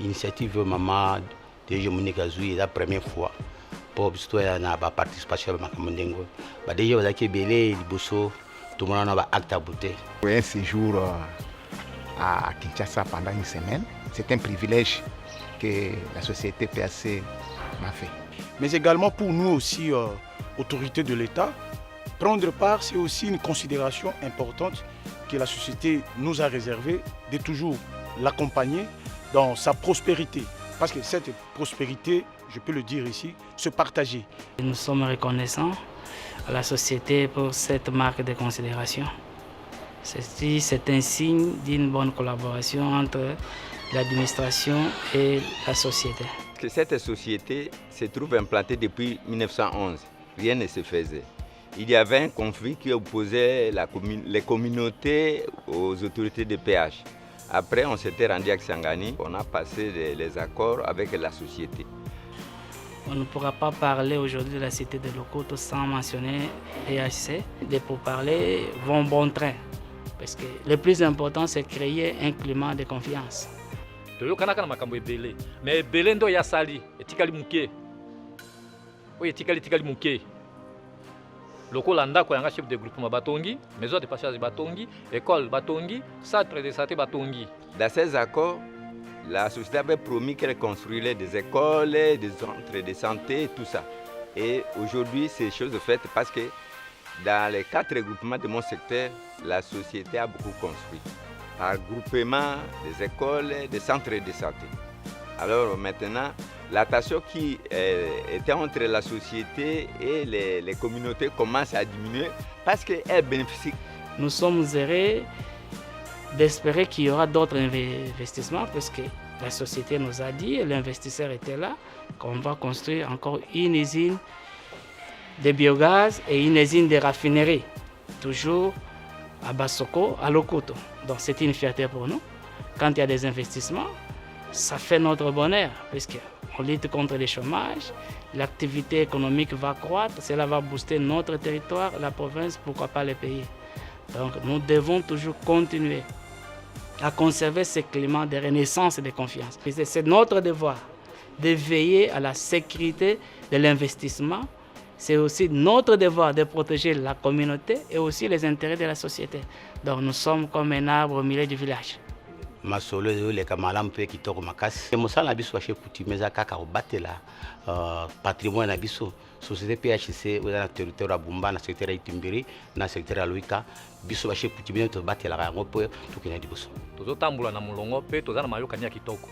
initiative maman déjà Monique Azui la première fois pour histoire na ba participation ba makambo ba déjà ba ki belé liboso tout le monde a acte à beauté. Un séjour à Kinshasa pendant une semaine, c'est un privilège que la société PAC m'a fait. Mais également pour nous aussi, autorités de l'État, prendre part, c'est aussi une considération importante que la société nous a réservée de toujours l'accompagner dans sa prospérité. Parce que cette prospérité, je peux le dire ici, se partager. Nous sommes reconnaissants à la société pour cette marque de considération. C'est un signe d'une bonne collaboration entre l'administration et la société. Cette société se trouve implantée depuis 1911. Rien ne se faisait. Il y avait un conflit qui opposait les communautés aux autorités de péage. Après, on s'était rendu à Kisangani, on a passé les accords avec la société. On ne pourra pas parler aujourd'hui de la cité de Lokoto sans mentionner PHC. Les pourparlers vont bon train. Parce que le plus important, c'est créer un climat de confiance. Mais ebele ndo ya sali etikali muke oyo etikali muke lokola ndako yanga chef de groupement batongi, maison de passage batongi, école batongi, centre de santé batongi. Dans ces accords, la société avait promis qu'elle construirait des écoles, des centres de santé, tout ça. Et aujourd'hui, c'est chose faite parce que dans les 4 groupements de mon secteur, la société a beaucoup construit. Par groupement, des écoles, des centres de santé. Alors maintenant, la tension qui était entre la société et les communautés commence à diminuer parce qu'elle bénéficie. Nous sommes heureux d'espérer qu'il y aura d'autres investissements parce que la société nous a dit, l'investisseur était là, qu'on va construire encore une usine de biogaz et une usine de raffinerie, toujours à Bassoko, à Lokoto. Donc c'est une fierté pour nous. Quand il y a des investissements, ça fait notre bonheur, puisqu'on lutte contre le chômage, l'activité économique va croître, cela va booster notre territoire, la province, pourquoi pas le pays. Donc nous devons toujours continuer à conserver ce climat de renaissance et de confiance. C'est notre devoir de veiller à la sécurité de l'investissement. C'est aussi notre devoir de protéger la communauté et aussi les intérêts de la société. Donc nous sommes comme un arbre au milieu du village. Masolo les kamalam pe kitoko makasi mosala biso chez kutimeza kaka obatela patrimoine na biso société PHC na territoire ya Bumba na secteur ya Itimbiri na secteur ya Luika biso ba chez kutimeza to batela yango pe tukina diboso tozotambula na mulongo pe tozana mayokani ya kitoko.